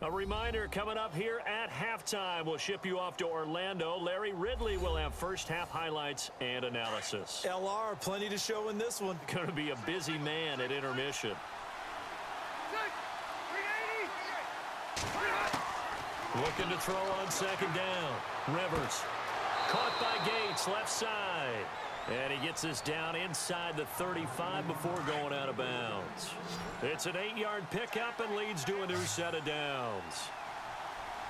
A reminder coming up here at halftime. We'll ship you off to Orlando. Larry Ridley will have first half highlights and analysis. LR, plenty to show in this one. Going to be a busy man at intermission. Looking to throw on second down. Rivers. Caught by Gates, left side. And he gets this down inside the 35 before going out of bounds. It's an 8-yard pickup and leads to a new set of downs.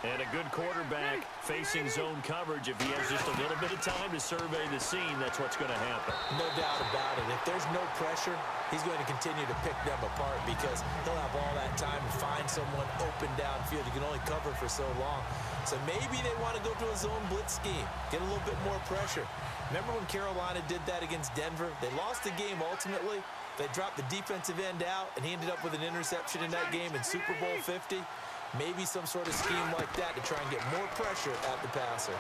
And a good quarterback facing zone coverage. If he has just a little bit of time to survey the scene, that's what's going to happen. No doubt about it. If there's no pressure, he's going to continue to pick them apart because he'll have all that time to find someone open downfield. You can only cover for so long. So maybe they want to go to a zone blitz scheme, get a little bit more pressure. Remember when Carolina did that against Denver? They lost the game ultimately. They dropped the defensive end out, and he ended up with an interception in that game in Super Bowl 50. Maybe some sort of scheme like that to try and get more pressure at the passer.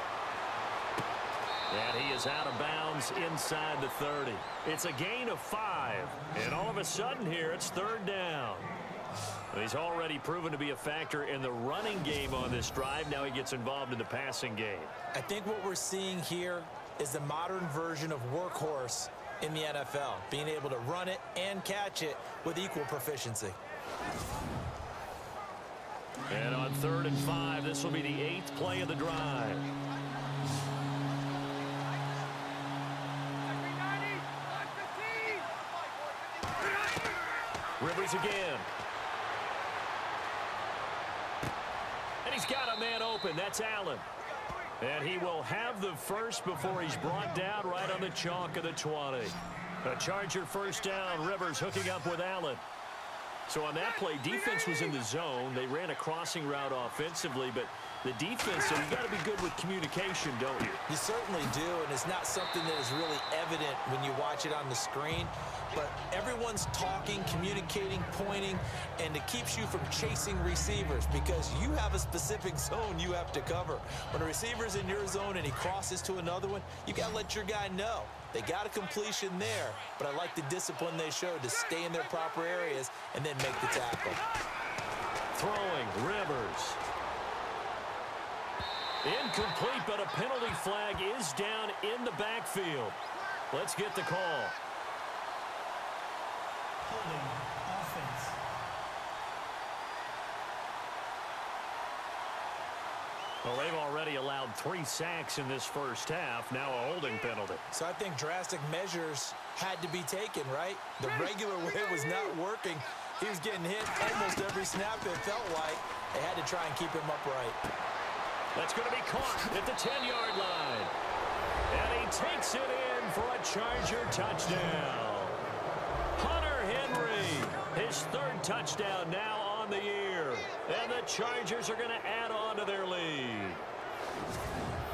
And he is out of bounds inside the 30. It's a gain of 5. And all of a sudden here, it's third down. He's already proven to be a factor in the running game on this drive. Now he gets involved in the passing game. I think what we're seeing here is the modern version of workhorse in the NFL, being able to run it and catch it with equal proficiency. And on 3rd and 5, this will be the 8th play of the drive. Rivers again. And he's got a man open. That's Allen. And he will have the first before he's brought down right on the chalk of the 20. A Charger first down. Rivers hooking up with Allen. So on that play, defense was in the zone. They ran a crossing route offensively, but the defense, so you got to be good with communication, don't you? You certainly do, and it's not something that is really evident when you watch it on the screen. But everyone's talking, communicating, pointing, and it keeps you from chasing receivers because you have a specific zone you have to cover. When a receiver's in your zone and he crosses to another one, you got to let your guy know. They got a completion there, but I like the discipline they showed to stay in their proper areas and then make the tackle. Throwing, Rivers. Incomplete, but a penalty flag is down in the backfield. Let's get the call. Holding offense. Well, they've already allowed 3 sacks in this first half. Now a holding penalty. So I think drastic measures had to be taken, right? The regular way was not working. He was getting hit almost every snap, it felt like. They had to try and keep him upright. That's going to be caught at the 10-yard line. And he takes it in for a Charger touchdown. Hunter Henry, his 3rd touchdown now on the year. And the Chargers are going to add on to their lead.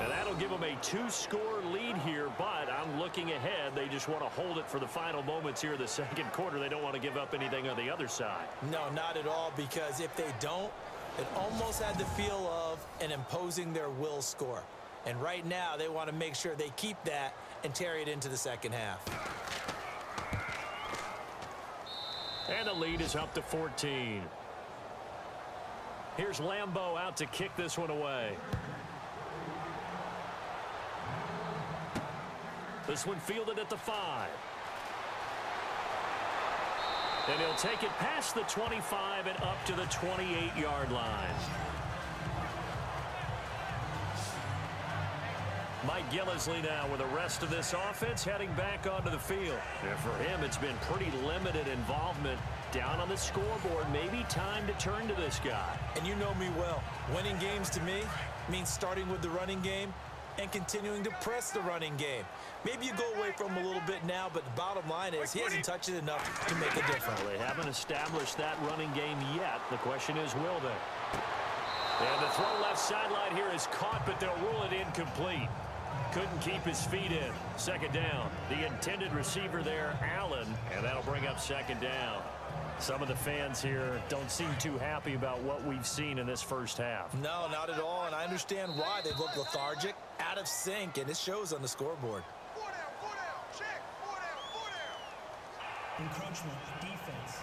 And that'll give them a 2-score lead here, but I'm looking ahead. They just want to hold it for the final moments here in the second quarter. They don't want to give up anything on the other side. No, not at all, because if they don't, it almost had the feel of an imposing their will score. And right now, they want to make sure they keep that and carry it into the second half. And the lead is up to 14. Here's Lambeau out to kick this one away. This one fielded at the 5. And he'll take it past the 25 and up to the 28-yard line. Mike Gillislee now with the rest of this offense heading back onto the field. And for him, it's been pretty limited involvement down on the scoreboard. Maybe time to turn to this guy. And you know me well. Winning games to me means starting with the running game and continuing to press the running game. Maybe you go away from him a little bit now, but the bottom line is he hasn't touched it enough to make a difference. Well, they haven't established that running game yet. The question is, will they? And the throw left sideline here is caught, but they'll rule it incomplete. Couldn't keep his feet in. Second down. The intended receiver there, Allen, and that'll bring up second down. Some of the fans here don't seem too happy about what we've seen in this first half. No, not at all, and I understand why. They look lethargic, out of sync, and it shows on the scoreboard. Encroachment defense.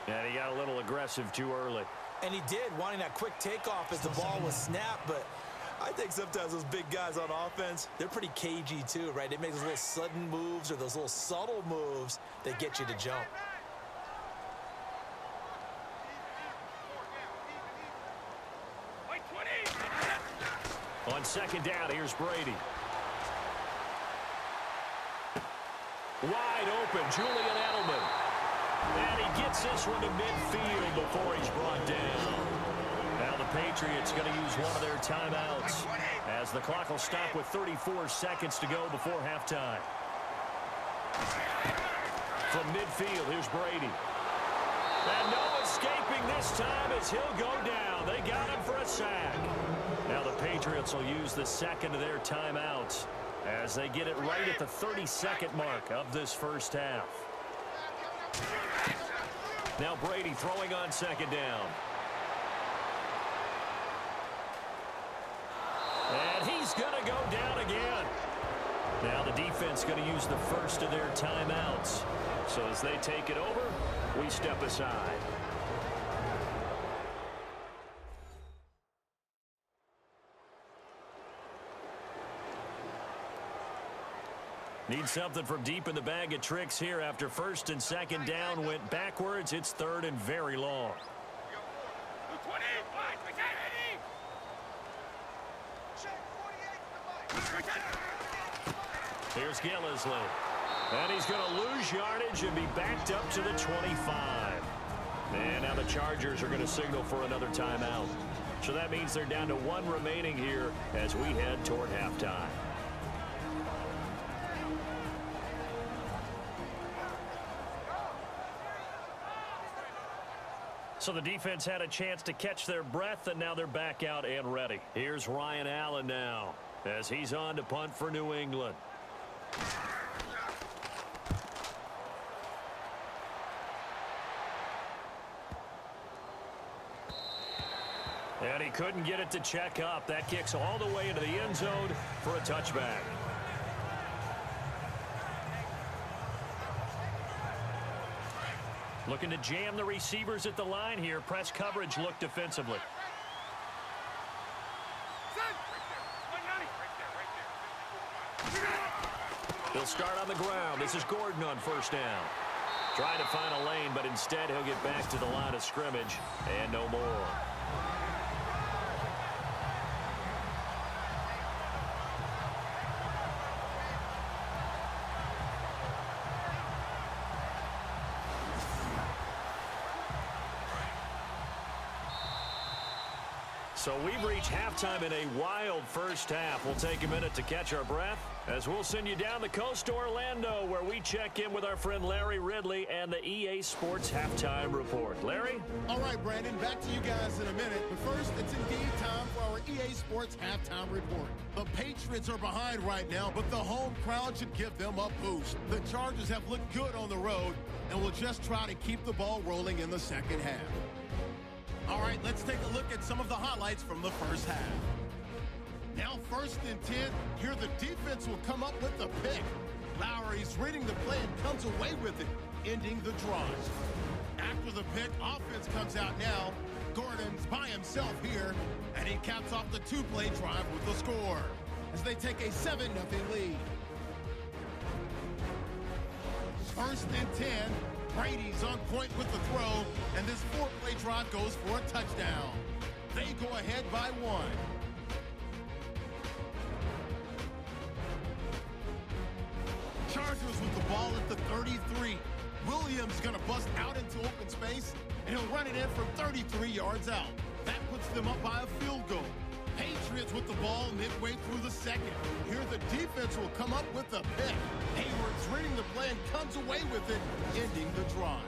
And he got a little aggressive too early. And he did, wanting that quick takeoff as the ball was snapped. But I think sometimes those big guys on offense, they're pretty cagey too, right? They make those little sudden moves or those little subtle moves that get you to jump. On second down, here's Brady. Wide open, Julian Edelman. And he gets this one to midfield before he's brought down. Now the Patriots going to use one of their timeouts as the clock will stop with 34 seconds to go before halftime. From midfield, here's Brady. And no escaping this time as he'll go down. They got him for a sack. Now the Patriots will use the second of their timeouts as they get it right at the 32nd mark of this first half. Now Brady throwing on second down. And he's going to go down again. Now the defense going to use the first of their timeouts. So as they take it over, we step aside. Need something from deep in the bag of tricks here after first and second down went backwards. It's third and very long. Here's Gillisley. And he's going to lose yardage and be backed up to the 25. And now the Chargers are going to signal for another timeout. So that means they're down to one remaining here as we head toward halftime. So the defense had a chance to catch their breath, and now they're back out and ready. Here's Ryan Allen now as he's on to punt for New England. And he couldn't get it to check up. That kicks all the way into the end zone for a touchback. Looking to jam the receivers at the line here. Press coverage look defensively. He'll start on the ground. This is Gordon on first down. Trying to find a lane, but instead he'll get back to the line of scrimmage and no more. So we've reached halftime in a wild first half. We'll take a minute to catch our breath as we'll send you down the coast to Orlando, where we check in with our friend Larry Ridley and the EA Sports Halftime Report. Larry? All right, Brandon, back to you guys in a minute. But first, it's indeed time for our EA Sports Halftime Report. The Patriots are behind right now, but the home crowd should give them a boost. The Chargers have looked good on the road and will just try to keep the ball rolling in the second half. All right, let's take a look at some of the highlights from the first half. Now, first and 10, here the defense will come up with the pick. Lowry's reading the play and comes away with it, ending the drive. After the pick, offense comes out now. Gordon's by himself here, and he caps off the two-play drive with a score as they take a 7-0 lead. First and 10. Brady's on point with the throw, and this four-play drive goes for a touchdown. They go ahead by 1. Chargers with the ball at the 33. Williams going to bust out into open space, and he'll run it in from 33 yards out. That puts them up by a field goal. Patriots with the ball midway through the second. Here the defense will come up with the pick. Hayward's reading the play and comes away with it, ending the drive.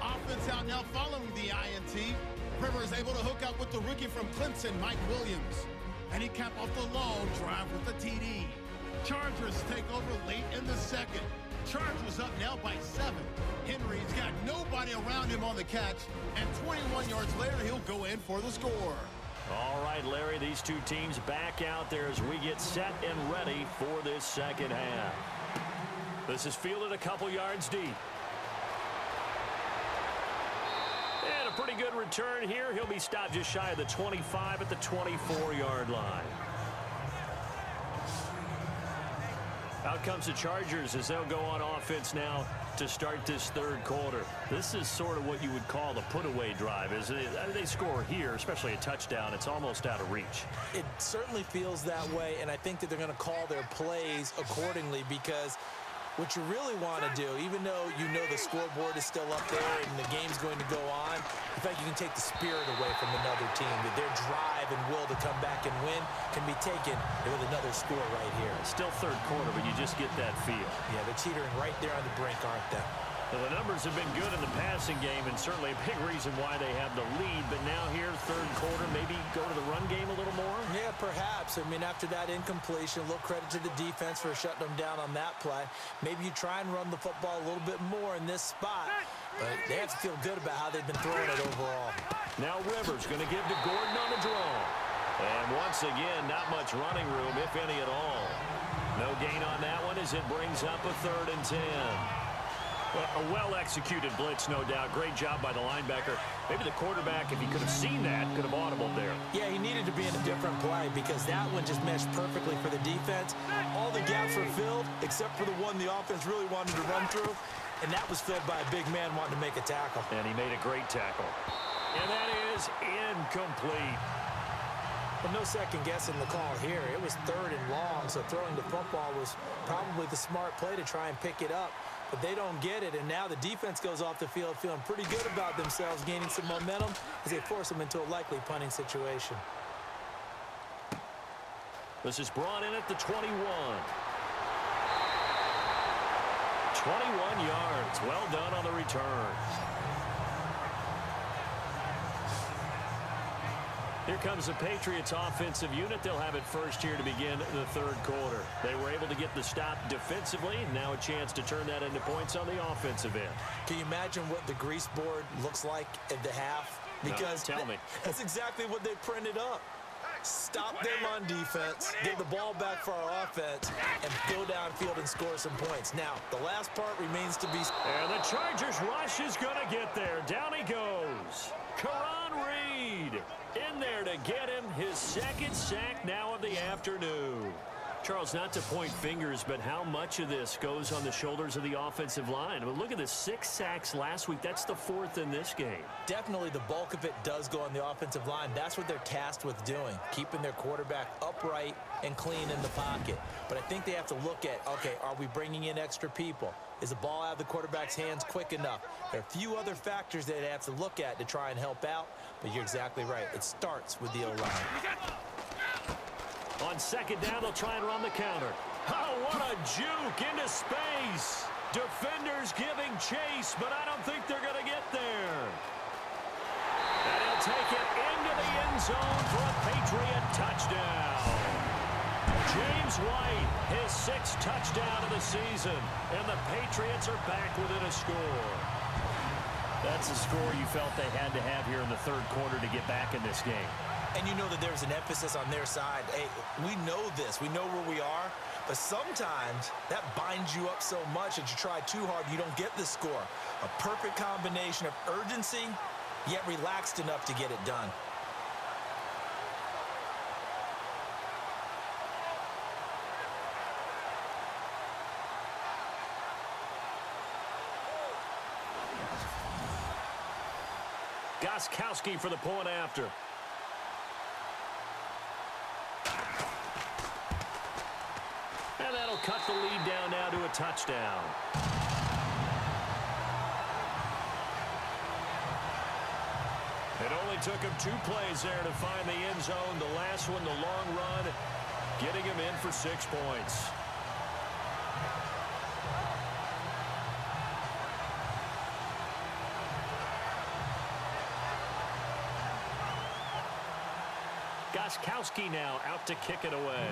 Offense out now following the INT. River is able to hook up with the rookie from Clemson, Mike Williams. And he capped off the long drive with the TD. Chargers take over late in the second. Chargers up now by 7. Henry's got nobody around him on the catch, and 21 yards later, he'll go in for the score. All right, Larry, these two teams back out there as we get set and ready for this second half. This is fielded a couple yards deep. And a pretty good return here. He'll be stopped just shy of the 25 at the 24-yard line. Out comes the Chargers as they'll go on offense now to start this third quarter. This is sort of what you would call the put-away drive. As they score here, especially a touchdown, it's almost out of reach. It certainly feels that way, and I think that they're going to call their plays accordingly, because what you really want to do, even though you know the scoreboard is still up there and the game's going to go on, in fact, you can take the spirit away from another team. That their drive and will to come back and win can be taken with another score right here. Still third quarter, but you just get that feel. Yeah, they're teetering right there on the brink, aren't they? Well, the numbers have been good in the passing game, and certainly a big reason why they have the lead. But now here, third quarter, maybe go to the run game a little more? Yeah, perhaps. I mean, after that incompletion, a little credit to the defense for shutting them down on that play. Maybe you try and run the football a little bit more in this spot. But they have to feel good about how they've been throwing it overall. Now Rivers going to give to Gordon on the draw. And once again, not much running room, if any at all. No gain on that one as it brings up a 3rd and 10. Well, a well-executed blitz, no doubt. Great job by the linebacker. Maybe the quarterback, if he could have seen that, could have audibled there. Yeah, he needed to be in a different play because that one just meshed perfectly for the defense. All the gaps were filled except for the one the offense really wanted to run through, and that was filled by a big man wanting to make a tackle. And he made a great tackle. And that is incomplete. But no second guessing the call here. It was 3rd and long, so throwing the football was probably the smart play to try and pick it up. But they don't get it, and now the defense goes off the field feeling pretty good about themselves, gaining some momentum as they force them into a likely punting situation. This is brought in at the 21. 21 yards. Well done on the return. Here comes the Patriots offensive unit. They'll have it first here to begin the third quarter. They were able to get the stop defensively. Now a chance to turn that into points on the offensive end. Can you imagine what the grease board looks like at the half? Because no, tell me. That's exactly what they printed up. Stop them on defense, get the ball back for our offense, and go downfield and score some points. Now, the last part remains to be... And the Chargers rush is going to get there. Down he goes. Karan Reed in there to get him his 2nd sack now of the afternoon. Charles, not to point fingers, but how much of this goes on the shoulders of the offensive line? I mean, look at the 6 sacks last week. That's the 4th in this game. Definitely the bulk of it does go on the offensive line. That's what they're tasked with doing, keeping their quarterback upright and clean in the pocket. But I think they have to look at, okay, are we bringing in extra people? Is the ball out of the quarterback's hands quick enough? There are a few other factors that they have to look at to try and help out, but you're exactly right. It starts with the O-line. On 2nd down, they'll try and run the counter. Oh, what a juke into space. Defenders giving chase, but I don't think they're going to get there. And he'll take it into the end zone for a Patriot touchdown. James White, his 6th touchdown of the season, and the Patriots are back within a score. That's a score you felt they had to have here in the third quarter to get back in this game. And you know that there's an emphasis on their side. Hey, we know this. We know where we are. But sometimes that binds you up so much that you try too hard, you don't get the score. A perfect combination of urgency, yet relaxed enough to get it done. Gostkowski for the point after. And that'll cut the lead down now to a touchdown. It only took him 2 plays there to find the end zone. The last one, the long run, getting him in for 6 points. Gostkowski now out to kick it away.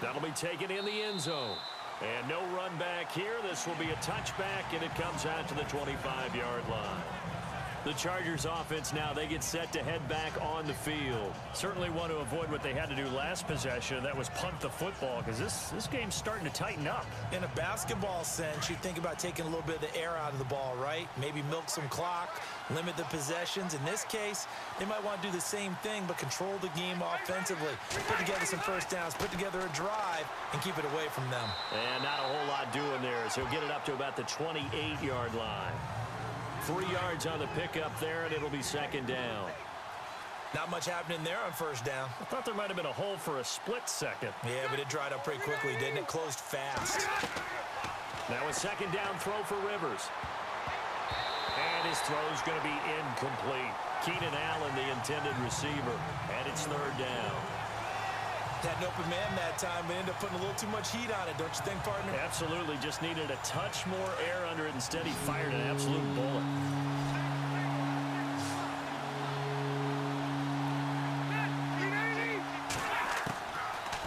That'll be taken in the end zone. And no run back here. This will be a touchback, and it comes out to the 25-yard line. The Chargers offense now, they get set to head back on the field. Certainly want to avoid what they had to do last possession. That was punt the football, because this game's starting to tighten up. In a basketball sense, you think about taking a little bit of the air out of the ball, right? Maybe milk some clock, limit the possessions. In this case, they might want to do the same thing, but control the game offensively. Put together some first downs, put together a drive, and keep it away from them. And not a whole lot doing there, so he'll get it up to about the 28-yard line. 3 yards on the pickup there, and it'll be second down. Not much happening there on first down. I thought there might have been a hole for a split second. Yeah, but it dried up pretty quickly, didn't it? Closed fast. Now a second down throw for Rivers. And his throw's going to be incomplete. Keenan Allen, the intended receiver, and it's third down. Had an open man that time, but ended up putting a little too much heat on it, don't you think, partner? Absolutely. Just needed a touch more air under it. Instead, he fired an absolute bullet.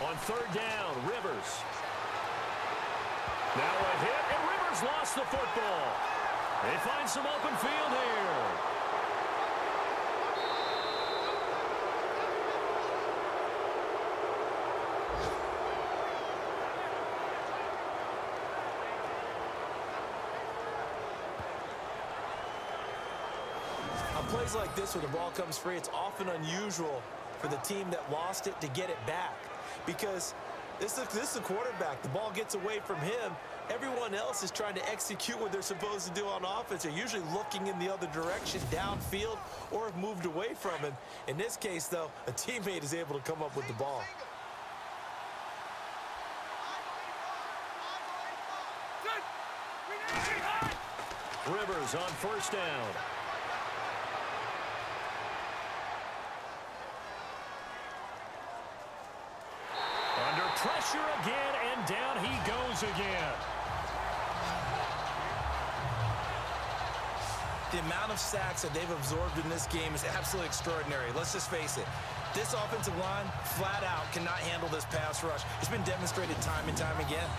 On third down, Rivers. Now a hit, and Rivers lost the football. They find some open field here. Plays like this where the ball comes free, it's often unusual for the team that lost it to get it back, because this is a quarterback. The ball gets away from him. Everyone else is trying to execute what they're supposed to do on offense. They're usually looking in the other direction, downfield, or have moved away from him. In this case, though, a teammate is able to come up with the ball. Rivers on first down. Pressure again, and down he goes again. The amount of sacks that they've absorbed in this game is absolutely extraordinary. Let's just face it. This offensive line, flat out, cannot handle this pass rush. It's been demonstrated time and time again.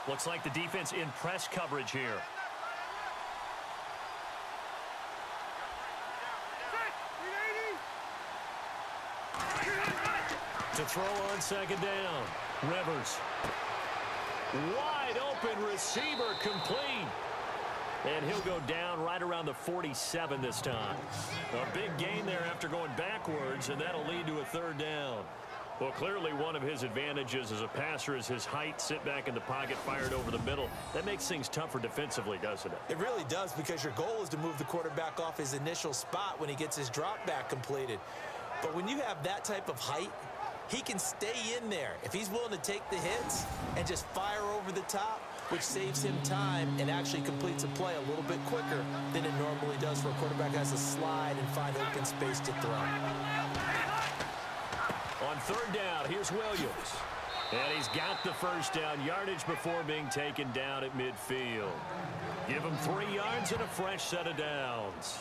Looks like the defense in press coverage here. To throw on second down. Rivers. Wide open receiver, complete. And he'll go down right around the 47 this time. A big gain there after going backwards, and that'll lead to a third down. Well, clearly one of his advantages as a passer is his height, sit back in the pocket, fired over the middle. That makes things tougher defensively, doesn't it? It really does, because your goal is to move the quarterback off his initial spot when he gets his drop back completed. But when you have that type of height, he can stay in there if he's willing to take the hits and just fire over the top, which saves him time and actually completes a play a little bit quicker than it normally does for a quarterback who has to slide and find open space to throw. On third down, here's Williams. And he's got the first down yardage before being taken down at midfield. Give him 3 yards and a fresh set of downs.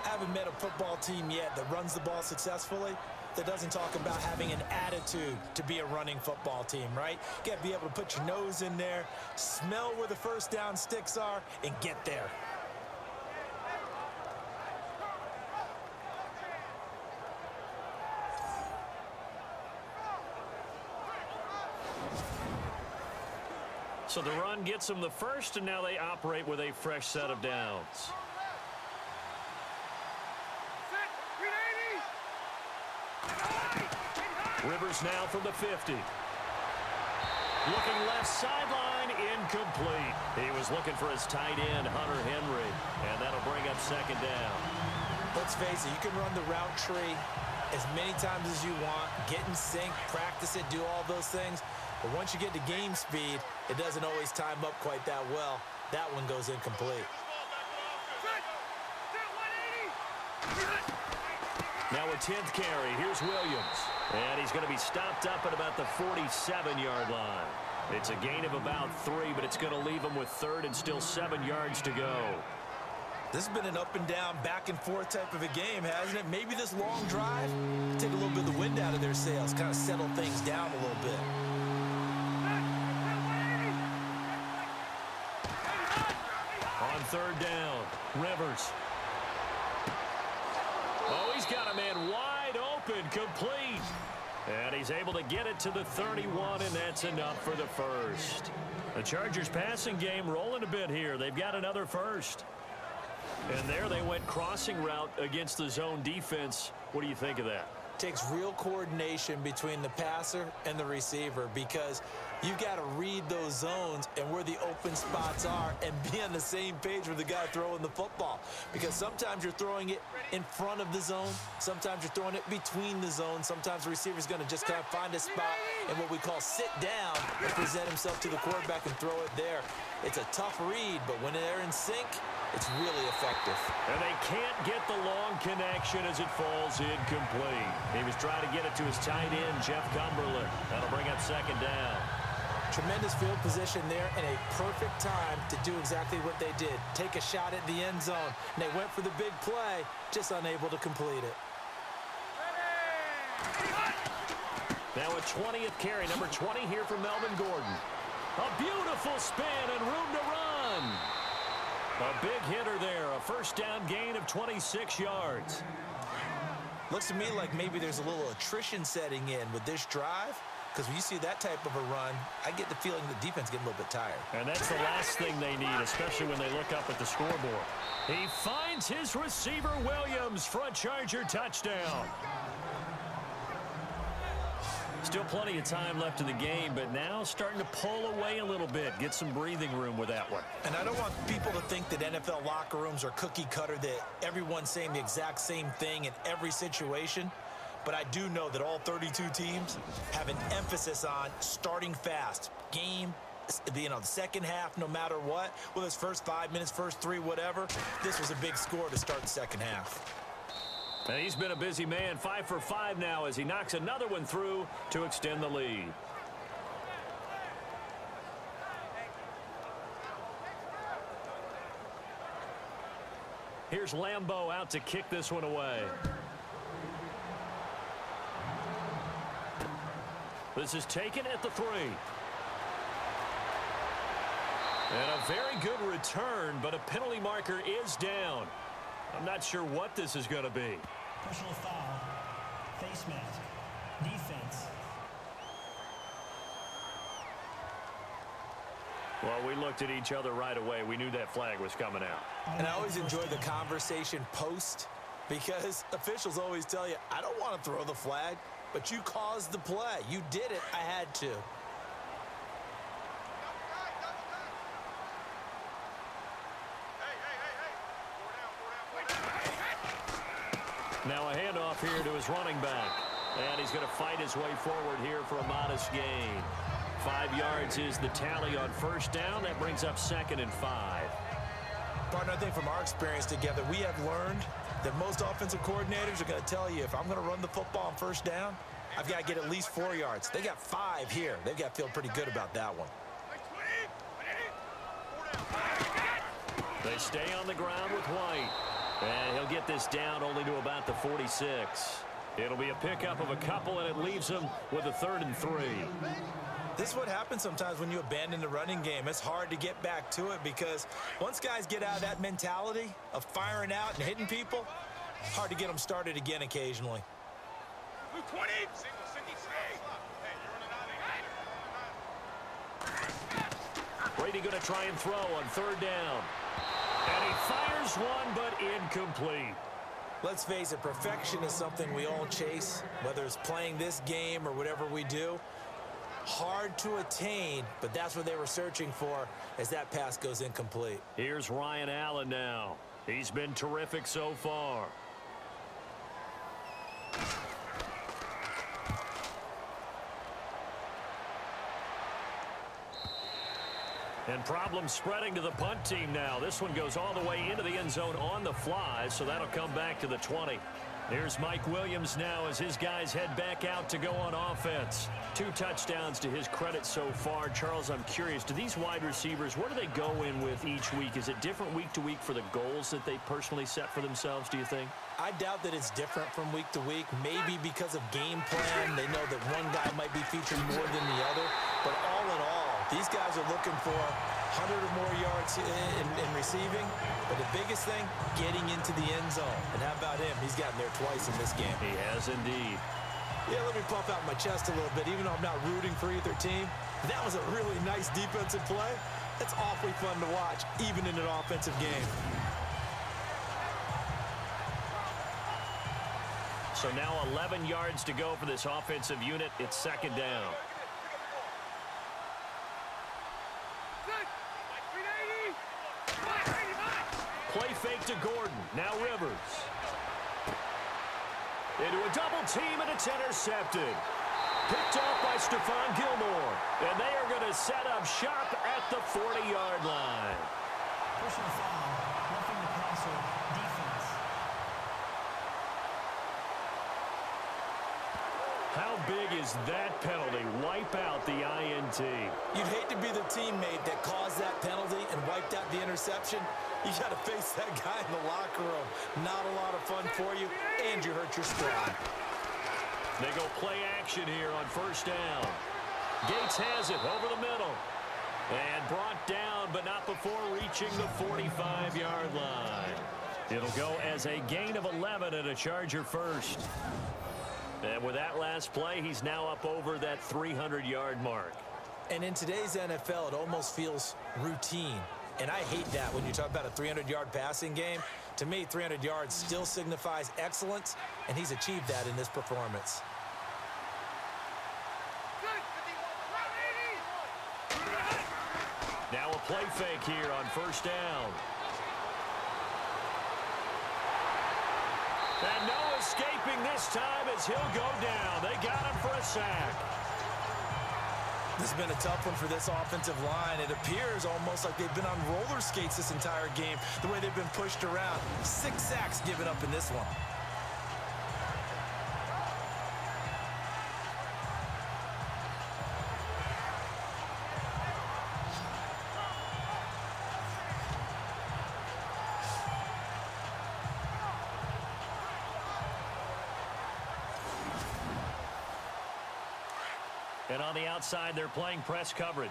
I haven't met a football team yet that runs the ball successfully that doesn't talk about having an attitude to be a running football team, right? You got to be able to put your nose in there, smell where the first down sticks are, and get there. So the run gets them the first, and now they operate with a fresh set of downs. Rivers now from the 50. Looking left sideline, incomplete. He was looking for his tight end, Hunter Henry, and that'll bring up second down. Let's face it, you can run the route tree as many times as you want, get in sync, practice it, do all those things. But once you get to game speed, it doesn't always time up quite that well. That one goes incomplete. Now a 10th carry. Here's Williams. And he's going to be stopped up at about the 47-yard line. It's a gain of about 3, but it's going to leave them with third and still 7 yards to go. This has been an up and down, back and forth type of a game, hasn't it? Maybe this long drive, take a little bit of the wind out of their sails, kind of settle things down a little bit. On third down, Rivers. Oh, he's got a man wide open, complete. And he's able to get it to the 31, and that's enough for the first. The Chargers passing game rolling a bit here. They've got another first. And there they went crossing route against the zone defense. What do you think of that? Takes real coordination between the passer and the receiver, because you've got to read those zones and where the open spots are and be on the same page with the guy throwing the football. Because sometimes you're throwing it in front of the zone. Sometimes you're throwing it between the zones. Sometimes the receiver's going to just kind of find a spot and what we call sit down and present himself to the quarterback and throw it there. It's a tough read, but when they're in sync, it's really effective. And they can't get the long connection as it falls incomplete. He was trying to get it to his tight end, Jeff Cumberland. That'll bring up second down. Tremendous field position there and a perfect time to do exactly what they did. Take a shot at the end zone. And they went for the big play, just unable to complete it. Now a 20th carry, number 20 here for Melvin Gordon. A beautiful spin and room to run. A big hitter there, a first down gain of 26 yards. Looks to me like maybe there's a little attrition setting in with this drive, because when you see that type of a run, I get the feeling the defense getting a little bit tired. And that's the last thing they need, especially when they look up at the scoreboard. He finds his receiver, Williams, for a Charger touchdown. Still plenty of time left in the game, but now starting to pull away a little bit. Get some breathing room with that one. And I don't want people to think that NFL locker rooms are cookie cutter, that everyone's saying the exact same thing in every situation. But I do know that all 32 teams have an emphasis on starting fast. Game, the second half, no matter what. Whether it's first 5 minutes, first 3, whatever. This was a big score to start the second half. And he's been a busy man, 5 for 5 now as he knocks another one through to extend the lead. Here's Lambeau out to kick this one away. This is taken at the 3. And a very good return, but a penalty marker is down. I'm not sure what this is going to be. Personal foul. Face mask. Defense. Well, we looked at each other right away. We knew that flag was coming out. And I always enjoy the conversation post, because officials always tell you, I don't want to throw the flag, but you caused the play. You did it. I had to. Now a handoff here to his running back. And he's going to fight his way forward here for a modest gain. 5 yards is the tally on first down. That brings up 2nd and 5. Partner, I think from our experience together, we have learned that most offensive coordinators are going to tell you, if I'm going to run the football on first down, I've got to get at least 4 yards. They got 5 here. They've got to feel pretty good about that one. They stay on the ground with White. And he'll get this down only to about the 46. It'll be a pickup of a couple, and it leaves him with a 3rd and 3. This is what happens sometimes when you abandon the running game. It's hard to get back to it, because once guys get out of that mentality of firing out and hitting people, hard to get them started again occasionally. Brady going to try and throw on 3rd down. And he fires one, but incomplete. Let's face it, perfection is something we all chase, whether it's playing this game or whatever we do. Hard to attain, but that's what they were searching for as that pass goes incomplete. Here's Ryan Allen now. He's been terrific so far. And problems spreading to the punt team now. This one goes all the way into the end zone on the fly, so that'll come back to the 20. Here's Mike Williams now as his guys head back out to go on offense. 2 touchdowns to his credit so far. Charles, I'm curious, do these wide receivers, what do they go in with each week? Is it different week to week for the goals that they personally set for themselves, do you think? I doubt that it's different from week to week. Maybe because of game plan, they know that one guy might be featured more than the other. But all in all, these guys are looking for 100 or more yards in receiving. But the biggest thing, getting into the end zone. And how about him? He's gotten there twice in this game. He has indeed. Yeah, let me puff out my chest a little bit, even though I'm not rooting for either team. That was a really nice defensive play. That's awfully fun to watch, even in an offensive game. So now 11 yards to go for this offensive unit. It's second down. Play fake to Gordon. Now Rivers. Into a double team, and it's intercepted. Picked off by Stephon Gilmore. And they are going to set up shop at the 40-yard line. Personal foul, roughing the passer, defense. How big is that penalty? Wipe out the INT. You'd hate to be the teammate that caused that penalty and wiped out the interception. You got to face that guy in the locker room. Not a lot of fun for you, and you hurt your squad. They go play action here on first down. Gates has it over the middle. And brought down, but not before reaching the 45-yard line. It'll go as a gain of 11 and a Charger first. And with that last play, he's now up over that 300-yard mark. And in today's NFL, it almost feels routine. And I hate that when you talk about a 300-yard passing game. To me, 300 yards still signifies excellence, and he's achieved that in this performance. Now a play fake here on first down. And no escaping this time as he'll go down. They got him for a sack. This has been a tough one for this offensive line. It appears almost like they've been on roller skates this entire game, the way they've been pushed around. 6 sacks given up in this one. And on the outside, they're playing press coverage.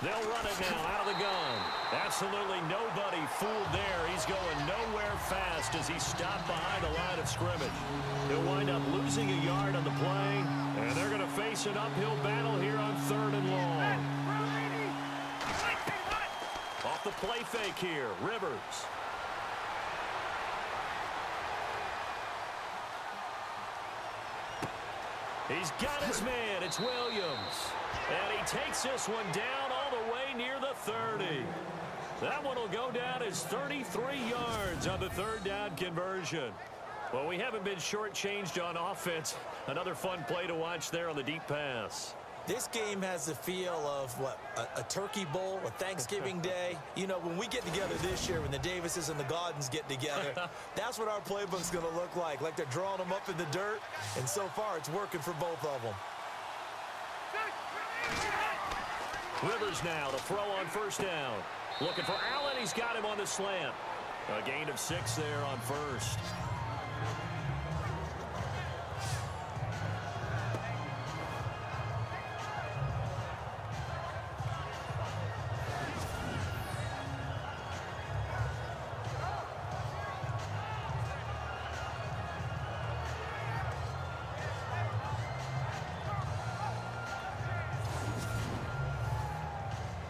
They'll run it now out of the gun. Absolutely nobody fooled there. He's going nowhere fast as he's stopped behind the line of scrimmage. He'll wind up losing a yard on the play, and they're going to face an uphill battle here on 3rd and long. Off the play fake here, Rivers. He's got his man. It's Williams. And he takes this one down all the way near the 30. That one will go down as 33 yards on the 3rd down conversion. Well, we haven't been shortchanged on offense. Another fun play to watch there on the deep pass. This game has the feel of, what, a turkey bowl, a Thanksgiving day. You know, when we get together this year, when the Davises and the Gaudens get together, that's what our playbook's going to look like they're drawing them up in the dirt. And so far, it's working for both of them. Rivers now to throw on first down. Looking for Allen. He's got him on the slant. A gain of 6 there on first.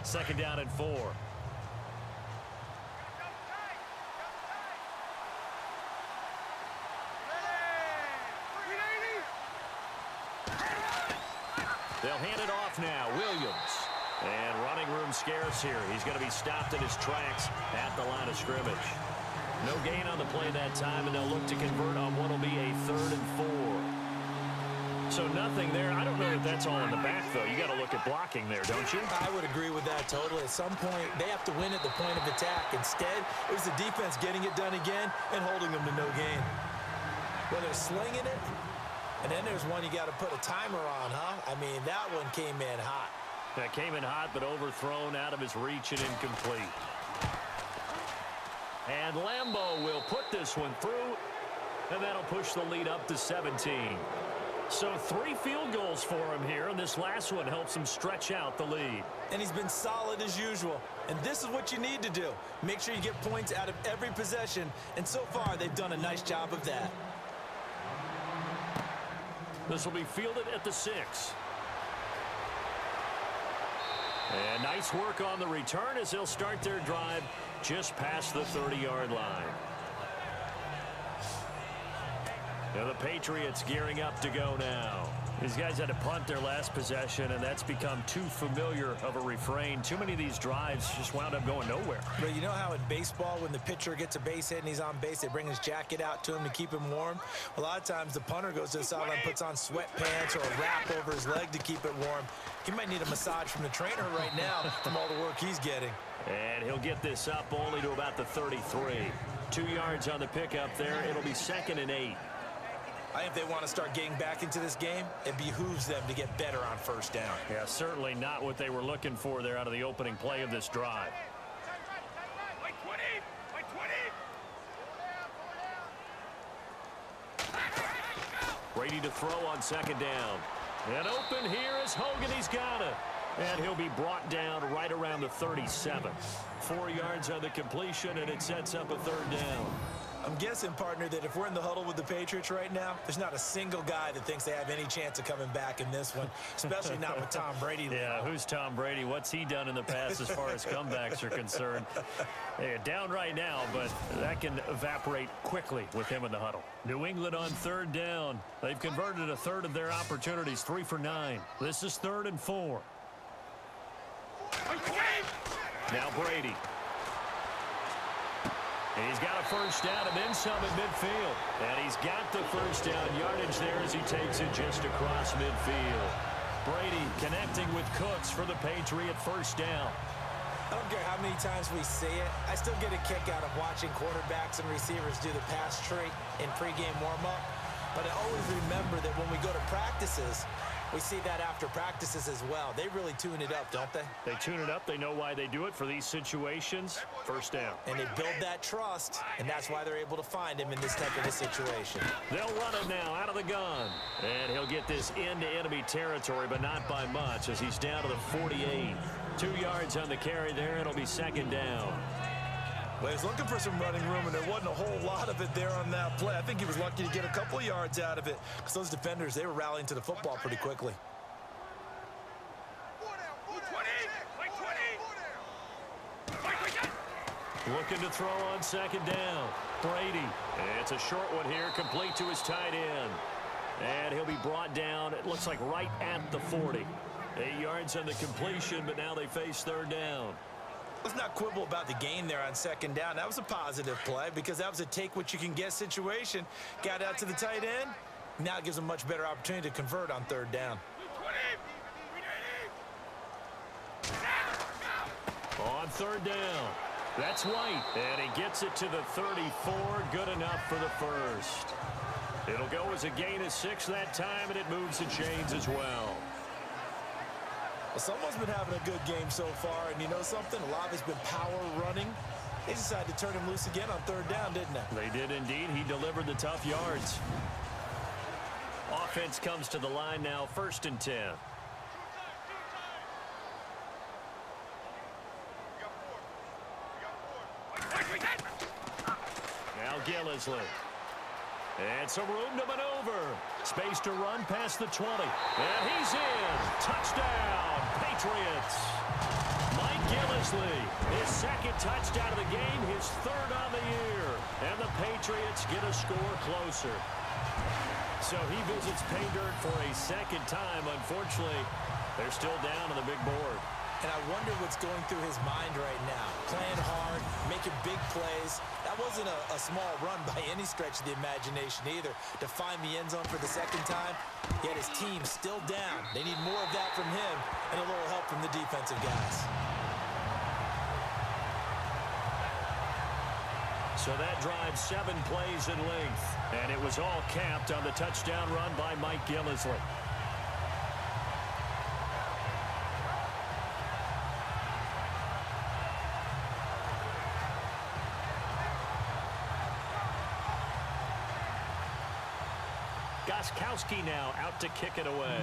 Second down and 4. They'll hand it off now. Williams. And running room scarce here. He's going to be stopped in his tracks at the line of scrimmage. No gain on the play that time, and they'll look to convert on what will be a 3rd and 4. So nothing there. I don't know that that's all in the back, though. You got to look at blocking there, don't you? I would agree with that totally. At some point, they have to win at the point of attack. Instead, it was the defense getting it done again and holding them to no gain. Well, they're slinging it, and then there's one you got to put a timer on, huh? I mean, that one came in hot. That came in hot, but overthrown out of his reach and incomplete. And Lambeau will put this one through, and that'll push the lead up to 17. So 3 field goals for him here, and this last one helps him stretch out the lead. And he's been solid as usual. And this is what you need to do. Make sure you get points out of every possession, and so far they've done a nice job of that. This will be fielded at the 6. And nice work on the return as they'll start their drive just past the 30-yard line. Now the Patriots gearing up to go now. These guys had to punt their last possession, and that's become too familiar of a refrain. Too many of these drives just wound up going nowhere. But you know how in baseball, when the pitcher gets a base hit and he's on base, they bring his jacket out to him to keep him warm? A lot of times the punter goes to the sideline, puts on sweatpants or a wrap over his leg to keep it warm. He might need a massage from the trainer right now from all the work he's getting. And he'll get this up only to about the 33. 2 yards on the pickup there. It'll be 2nd and 8. I think if they want to start getting back into this game, it behooves them to get better on first down. Yeah, certainly not what they were looking for there out of the opening play of this drive. Brady to throw on 2nd down. And open here is Hogan. He's got it. And he'll be brought down right around the 37. 4 yards on the completion, and it sets up a 3rd down. I'm guessing, partner, that if we're in the huddle with the Patriots right now, there's not a single guy that thinks they have any chance of coming back in this one, especially not with Tom Brady. Yeah, who's Tom Brady? What's he done in the past as far as comebacks are concerned? They're down right now, but that can evaporate quickly with him in the huddle. New England on 3rd down. They've converted a third of their opportunities, 3 for 9. This is 3rd and 4. Now Brady. And he's got a first down and then some at midfield. And he's got the first down yardage there as he takes it just across midfield. Brady connecting with Cooks for the Patriot first down. I don't care how many times we see it. I still get a kick out of watching quarterbacks and receivers do the pass tree in pregame warm-up. But I always remember that when we go to practices, we see that after practices as well. They really tune it up, don't they? They tune it up. They know why they do it for these situations. First down. And they build that trust, and that's why they're able to find him in this type of a situation. They'll run it now out of the gun. And he'll get this into enemy territory, but not by much as he's down to the 48. 2 yards on the carry there. It'll be 2nd down. Well, he was looking for some running room, and there wasn't a whole lot of it there on that play. I think he was lucky to get a couple of yards out of it because those defenders, they were rallying to the football pretty quickly. Looking to throw on 2nd down. Brady. And it's a short one here, complete to his tight end. And he'll be brought down, it looks like right at the 40. 8 yards on the completion, but now they face 3rd down. Let's not quibble about the gain there on 2nd down. That was a positive play because that was a take-what-you-can-get situation. Got out to the tight end. Now it gives them a much better opportunity to convert on 3rd down. On 3rd down. That's White. And he gets it to the 34. Good enough for the first. It'll go as a gain of 6 that time, and it moves the chains as well. Well, someone's been having a good game so far, and you know something? A lot of it's been power running. They decided to turn him loose again on 3rd down, didn't they? They did indeed. He delivered the tough yards. Offense comes to the line now, 1st and 10. Now Gillisley. And some room to maneuver. Space to run past the 20. And he's in. Touchdown, Patriots. Mike Gillisley, his 2nd touchdown of the game, his 3rd on the year. And the Patriots get a score closer. So he visits pay dirt for a 2nd time. Unfortunately, they're still down on the big board. And I wonder what's going through his mind right now. Playing hard, making big plays. That wasn't a small run by any stretch of the imagination either. To find the end zone for the second time, yet his team still down. They need more of that from him and a little help from the defensive guys. So that drives 7 plays in length. And it was all capped on the touchdown run by Mike Gillislee. Gostkowski now out to kick it away.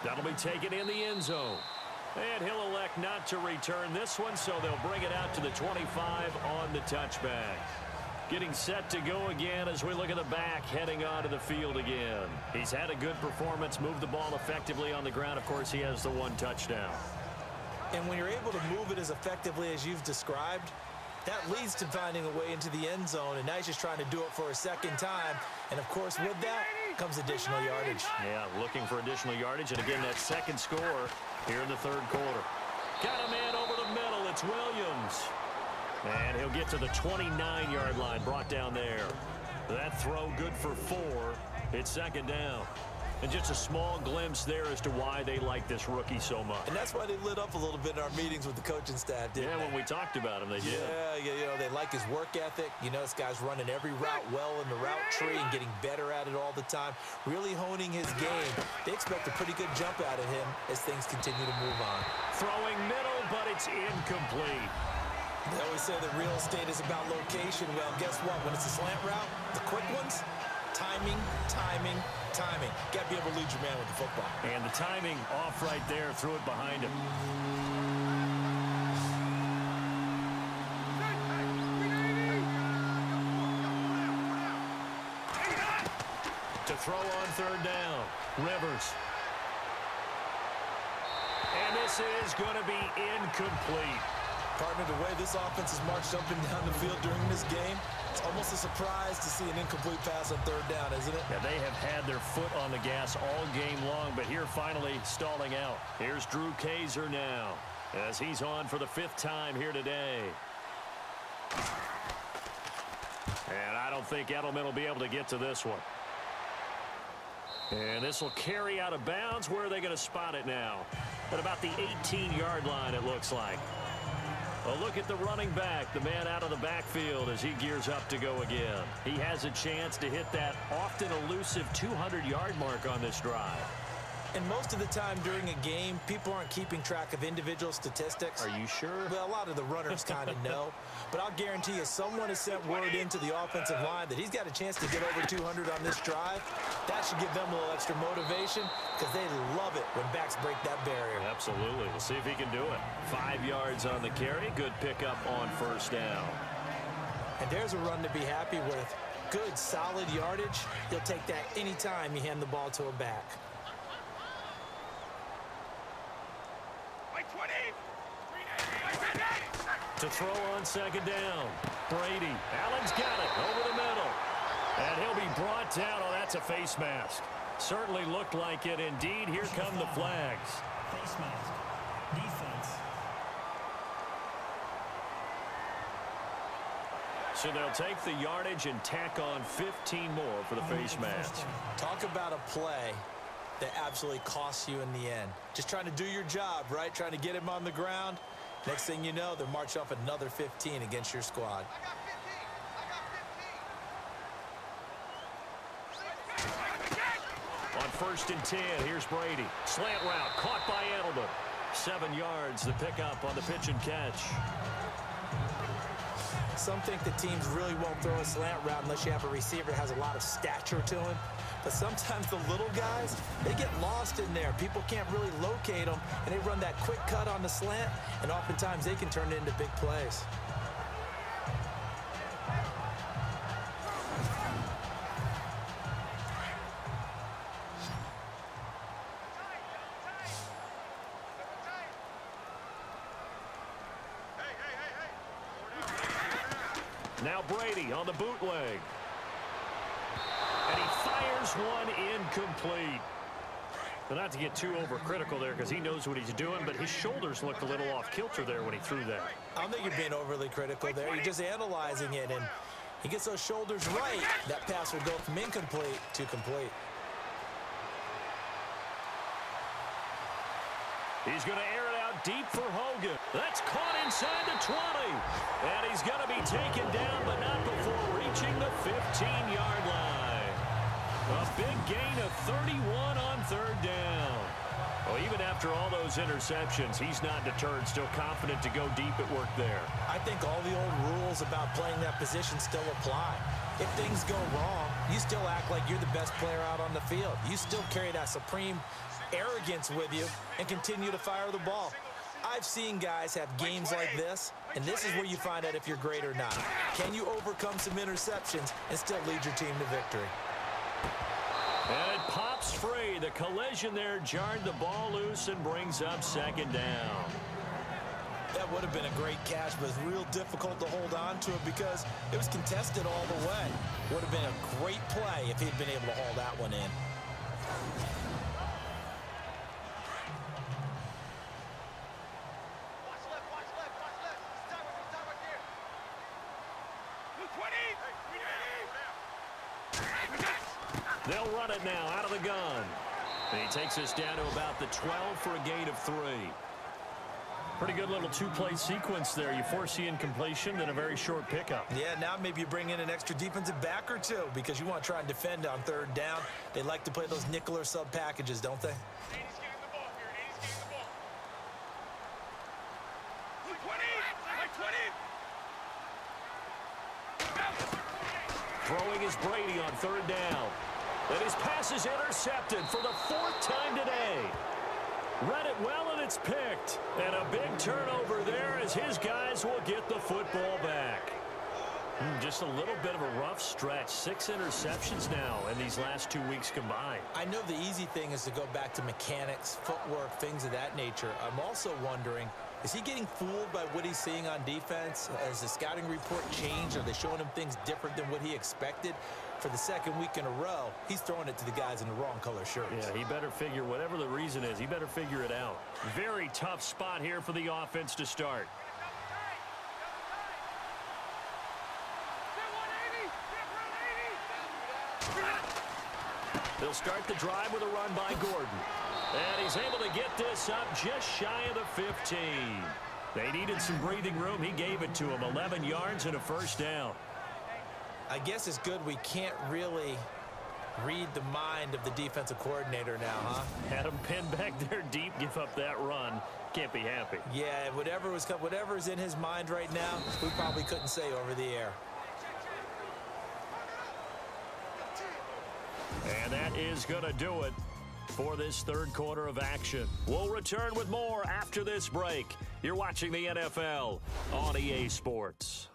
That'll be taken in the end zone. And he'll elect not to return this one, so they'll bring it out to the 25 on the touchback. Getting set to go again as we look at the back heading onto the field again. He's had a good performance, moved the ball effectively on the ground. Of course, he has the 1 touchdown. And when you're able to move it as effectively as you've described, that leads to finding a way into the end zone, and now he's just trying to do it for a second time. And, of course, with that comes additional yardage. Yeah, looking for additional yardage. And, again, that second score here in the third quarter. Got a man over the middle. It's Williams. And he'll get to the 29-yard line, brought down there. That throw good for 4. It's second down. And just a small glimpse there as to why they like this rookie so much. And that's why they lit up a little bit in our meetings with the coaching staff, didn't they? Yeah, when we talked about him, they did. Yeah, you know, they like his work ethic. You know, this guy's running every route well in the route tree and getting better at it all the time, really honing his game. They expect a pretty good jump out of him as things continue to move on. Throwing middle, but it's incomplete. They always say that real estate is about location. Well, guess what? When it's a slant route, the quick ones, timing, timing, timing. Got to be able to lead your man with the football. And the timing off right there, threw it behind him. To throw on third down, Rivers. And this is going to be incomplete. Partner, the way this offense has marched up and down the field during this game, it's almost a surprise to see an incomplete pass on third down, isn't it? Yeah, they have had their foot on the gas all game long, but here finally stalling out. Here's Drew Kaiser now as he's on for the 5th time here today. And I don't think Edelman will be able to get to this one. And this will carry out of bounds. Where are they going to spot it now? At about the 18-yard line, it looks like. A look at the running back, the man out of the backfield as he gears up to go again. He has a chance to hit that often elusive 200-yard mark on this drive. And most of the time during a game, people aren't keeping track of individual statistics. Are you sure? Well, a lot of the runners kind of know. But I'll guarantee you someone has sent word into the offensive line that he's got a chance to get over 200 on this drive. That should give them a little extra motivation because they love it when backs break that barrier. Absolutely. We'll see if he can do it. 5 yards on the carry. Good pickup on first down. And there's a run to be happy with. Good, solid yardage. You'll take that anytime you hand the ball to a back. To throw on second down, Brady. Allen's got it over the middle. And he'll be brought down. Oh, that's a face mask. Certainly looked like it. Indeed, here come the flags. Face mask. Defense. So they'll take the yardage and tack on 15 more for the face mask. Talk about a play that absolutely costs you in the end. Just trying to do your job, right? Trying to get him on the ground. Next thing you know, they'll march off another 15 against your squad. On 1st and 10, here's Brady. Slant route, caught by Edelman. 7 yards, the pickup on the pitch and catch. Some think that teams really won't throw a slant route unless you have a receiver that has a lot of stature to him. But sometimes the little guys, they get lost in there. People can't really locate them, and they run that quick cut on the slant, and oftentimes they can turn it into big plays. Now Brady on the bootleg. And he fires one incomplete. But not to get too overcritical there because he knows what he's doing, but his shoulders looked a little off kilter there when he threw that. I don't think you're being overly critical there. You're just analyzing it, and he gets those shoulders right. That pass will go from incomplete to complete. He's going to air it out deep for Hogan. That's caught inside the 20. And he's going to be taken down, but not before reaching the 15-yard line. A big gain of 31 on third down. Well, even after all those interceptions, he's not deterred, still confident to go deep at work there. I think all the old rules about playing that position still apply. If things go wrong, you still act like you're the best player out on the field. You still carry that supreme arrogance with you and continue to fire the ball. I've seen guys have games like this, and this is where you find out if you're great or not. Can you overcome some interceptions and still lead your team to victory? And it pops free. The collision there jarred the ball loose and brings up second down. That would have been a great catch, but it's real difficult to hold on to it because it was contested all the way. Would have been a great play if he'd been able to haul that one in. They'll run it now out of the gun. And he takes us down to about the 12 for a gain of 3. Pretty good little two-play sequence there. You force the incompletion, then a very short pickup. Yeah, now maybe you bring in an extra defensive back or two because you want to try and defend on third down. They like to play those nickel or sub packages, don't they? Throwing is Brady on third down. And his pass is intercepted for the 4th time today. Read it well, and it's picked. And a big turnover there as his guys will get the football back. Just a little bit of a rough stretch. 6 interceptions now in these last 2 weeks combined. I know the easy thing is to go back to mechanics, footwork, things of that nature. I'm also wondering, is he getting fooled by what he's seeing on defense? Has the scouting report changed? Are they showing him things different than what he expected? For the second week in a row, he's throwing it to the guys in the wrong color shirts. Yeah, he better figure, whatever the reason is, he better figure it out. Very tough spot here for the offense to start. They'll start the drive with a run by Gordon. And he's able to get this up just shy of the 15. They needed some breathing room. He gave it to him. 11 yards and a first down. I guess it's good we can't really read the mind of the defensive coordinator now, huh? Had him pinned back there deep, give up that run. Can't be happy. Yeah, whatever's in his mind right now, we probably couldn't say over the air. And that is going to do it for this third quarter of action. We'll return with more after this break. You're watching the NFL on EA Sports.